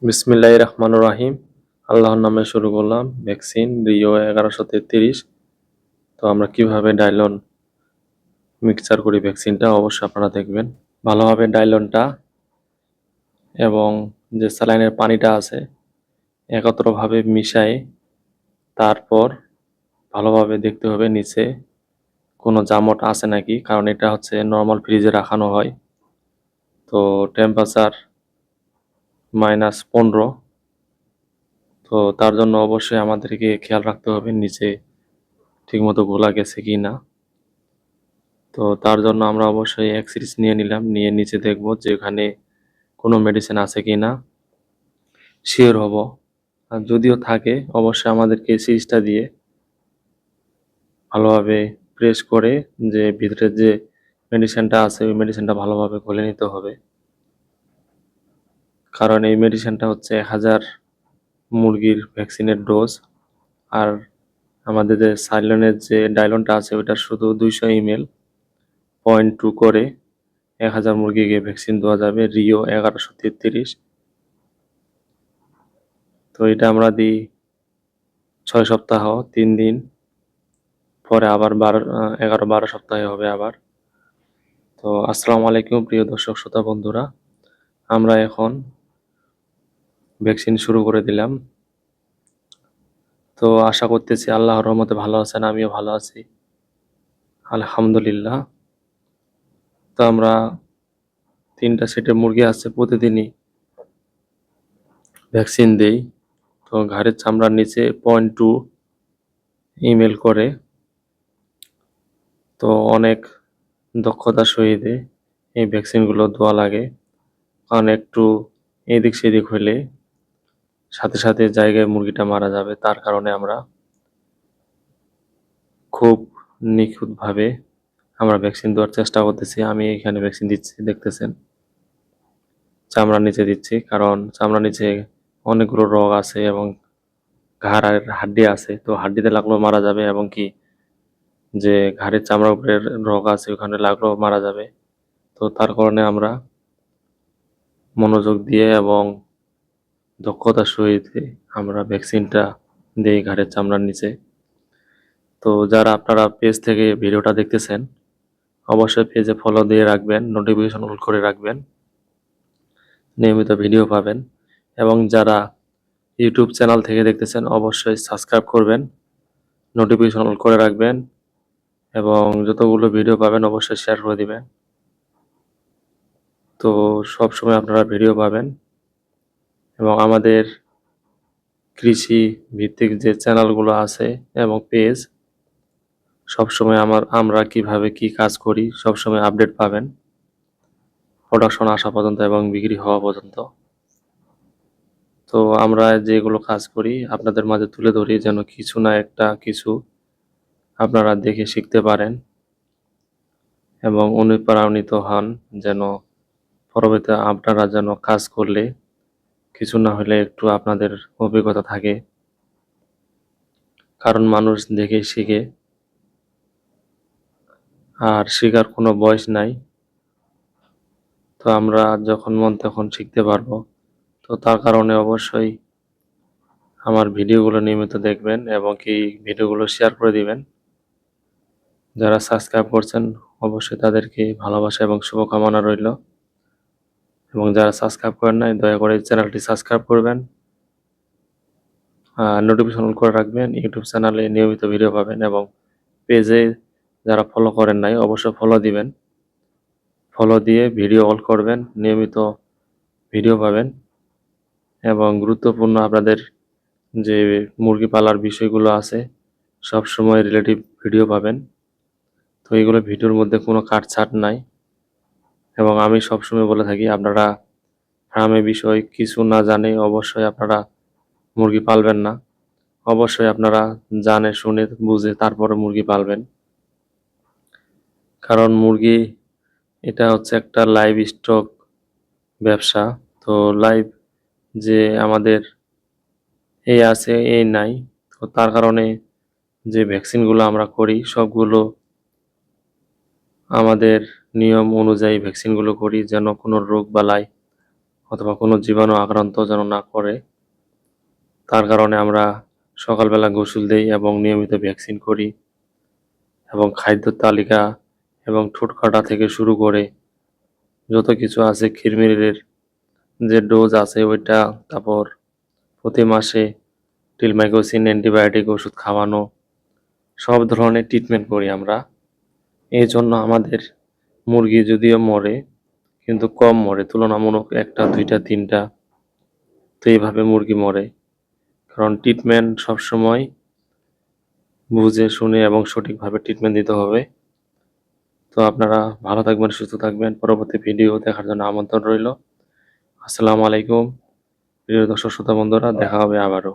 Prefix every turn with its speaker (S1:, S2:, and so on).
S1: বিসমিল্লাহির রহমানির রহিম। আল্লাহর নামে শুরু করলাম। Vaccine Rio 1133। তো আমরা কিভাবে ডাইলন মিক্সচার করি ভ্যাকসিনটা অবশ্যই আপনারা দেখবেন। ভালোভাবে ডাইলনটা এবং যে স্যালাইনের পানিটা আছে একত্রভাবে মিশাই, তারপর ভালোভাবে দেখতে হবে নিচে কোনো জামট আছে নাকি, কারণ এটা হচ্ছে নর্মাল ফ্রিজে রাখানো হয়। তো টেম্পারেচার -15। তো তার জন্য অবশ্যই আমাদেরকে খেয়াল রাখতে হবে নিচে ঠিকমতো গোলা গেছে কি না। তো তার জন্য আমরা অবশ্যই এক সিরিজ নিয়ে নিলাম, নিয়ে নিচে দেখব যে এখানে কোনো মেডিসিন আছে কি না, শিওর হব। আর যদিও থাকে অবশ্যই আমাদেরকে এই সিরিজটা দিয়ে ভালোভাবে প্রেস করে যে ভিতরে যে মেডিসিনটা আছে ওই মেডিসিনটা ভালোভাবে গলে নিতে হবে, কারণ এই মেডিসিনটা হচ্ছে 1000 মুরগির ভ্যাকসিনের ডোজ। আর আমাদের যে সাইলনের যে ডাইলনটা আছে ওইটা শুধু 200 ml 0.2 করে 1000 মুরগিকে ভ্যাকসিন দেওয়া যাবে রিও 1133। তো এটা আমরা দিই 6 সপ্তাহ 3 দিন পরে, আবার 11-12 সপ্তাহে হবে আবার। তো আসসালামু আলাইকুম প্রিয় দর্শক শ্রোতা বন্ধুরা, আমরা এখন ভ্যাকসিন শুরু করে দিলাম। তো আশা করতেছি আল্লাহর রহমতে ভালো আছেন, আমিও ভালো আছি আলহামদুলিল্লাহ। তো আমরা 3টা সেটের মুরগি আছে, প্রতিদিনই ভ্যাকসিন দেই। তো ঘাড়ের চামড়ার নিচে 0.2 ml করে। তো অনেক দক্ষতার সহিত এই ভ্যাকসিনগুলো দেওয়া লাগে, কারণ একটু এদিক সেদিক হলে সাথে সাথে জায়গায় মুরগিটা মারা যাবে। তার কারণে আমরা খুব নিখুঁতভাবে আমরা ভ্যাকসিন দেওয়ার চেষ্টা করতেছি। আমি এখানে ভ্যাকসিন দিচ্ছি, দেখতেছেন চামড়ার নিচে দিচ্ছি, কারণ চামড়ার নিচে অনেকগুলো রোগ আছে এবং ঘাড় আর হাড্ডি আছে। তো হাড্ডিতে লাগলেও মারা যাবে, এবং কি যে ঘাড়ের চামড়ার উপরে রোগ আছে ওখানে লাগলেও মারা যাবে। তো তার কারণে আমরা মনোযোগ দিয়ে এবং দক্ষতার সহিত আমরা ভ্যাকসিনটা দিই ঘাড়ের চামড়ার নিচে। তো যারা আপনারা পেজ থেকে ভিডিওটা দেখতেছেন অবশ্যই পেজে ফলো দিয়ে রাখবেন, নোটিফিকেশন অন করে রাখবেন, নিয়মিত ভিডিও পাবেন। এবং যারা ইউটিউব চ্যানেল থেকে দেখতেছেন অবশ্যই সাবস্ক্রাইব করবেন, নোটিফিকেশন অন করে রাখবেন, এবং যতগুলো ভিডিও পাবেন অবশ্যই শেয়ার করে দিবেন। তো সব সময় আপনারা ভিডিও পাবেন। এবং আমাদের কৃষি ভিত্তিক যে চ্যানেলগুলো আছে এবং পেজ, সবসময় আমরা কিভাবে কি কাজ করি সবসময় আপডেট পাবেন, প্রোডাকশন আসা পর্যন্ত এবং বিক্রি হওয়া পর্যন্ত। তো আমরা যেগুলো কাজ করি আপনাদের মাঝে তুলে ধরি, যেন কিছু না একটা কিছু আপনারা দেখে শিখতে পারেন এবং অনুপ্রাণিত হন, যেন পরবর্তীতে আপনারা যেন কাজ করলে কিছু না হলে একটু আপনাদের অভিজ্ঞতা থাকে, কারণ মানুষ দেখে শিখে, আর শেখার কোনো বয়স নাই। তো আমরা যখন মন তখন শিখতে পারবো। তো তার কারণে অবশ্যই আমার ভিডিওগুলো নিয়মিত দেখবেন এবং কি ভিডিওগুলো শেয়ার করে দিবেন। যারা সাবস্ক্রাইব করছেন অবশ্যই তাদেরকে ভালোবাসা এবং শুভকামনা রইল, এবং যারা সাবস্ক্রাইব করেন নাই দয়া করে চ্যানেলটি সাবস্ক্রাইব করবেন, নোটিফিকেশন অন করে রাখবেন। ইউটিউব চ্যানেলে নিয়মিত ভিডিও পাবেন, এবং পেজে যারা ফলো করেন নাই অবশ্যই ফলো দিবেন, ফলো দিয়ে ভিডিও অল করবেন, নিয়মিত ভিডিও পাবেন। এবং গুরুত্বপূর্ণ আপনাদের যে মুরগি পালার বিষয়গুলো আছে সব সময় রিলেটিভ ভিডিও পাবেন। তো এইগুলো ভিডিওর মধ্যে কোনো কাটছাট নাই। এবং আমি সবসময় বলে থাকি আপনারা ফার্মের বিষয় কিছু না জানে অবশ্যই আপনারা মুরগি পালবেন না। অবশ্যই আপনারা জানে শুনে বুঝে তারপরে মুরগি পালবেন, কারণ মুরগি এটা হচ্ছে একটা লাইভ স্টক ব্যবসা। তো লাইভ যে আমাদের এই আছে এই নাই। তো তার কারণে যে ভ্যাকসিনগুলো আমরা করি সবগুলো আমাদের নিয়ম অনুযায়ী ভ্যাকসিনগুলো করি, যেন কোনো রোগ বালাই অথবা কোনো জীবাণু আক্রান্ত যেন না করে, তার কারণে আমরা সকালবেলা গোসল দেই এবং নিয়মিত ভ্যাকসিন করি এবং খাদ্য তালিকা এবং ঠোঁট কাটা থেকে শুরু করে যত কিছু আছে কৃমির যে ডোজ আছে ওইটা, তারপর প্রতি মাসে টিলমাইকোসিন অ্যান্টিবায়োটিক ওষুধ খাওয়ানো, সব ধরনের ট্রিটমেন্ট করি আমরা। এই জন্য আমাদের মুরগি যদিও মরে কিন্তু কম মরে, তুলনামূলক 1টা 2টা 3টা, তো এইভাবে মুরগি মরে। কারণ ট্রিটমেন্ট সবসময় বুঝে শুনে এবং সঠিকভাবে ট্রিটমেন্ট দিতে হবে। তো আপনারা ভালো থাকবেন, সুস্থ থাকবেন। পরবর্তী ভিডিও দেখার জন্য আমন্ত্রণ রইল। আসসালামু আলাইকুম প্রিয় দর্শক শ্রোতা বন্ধুরা, দেখা হবে আবারও।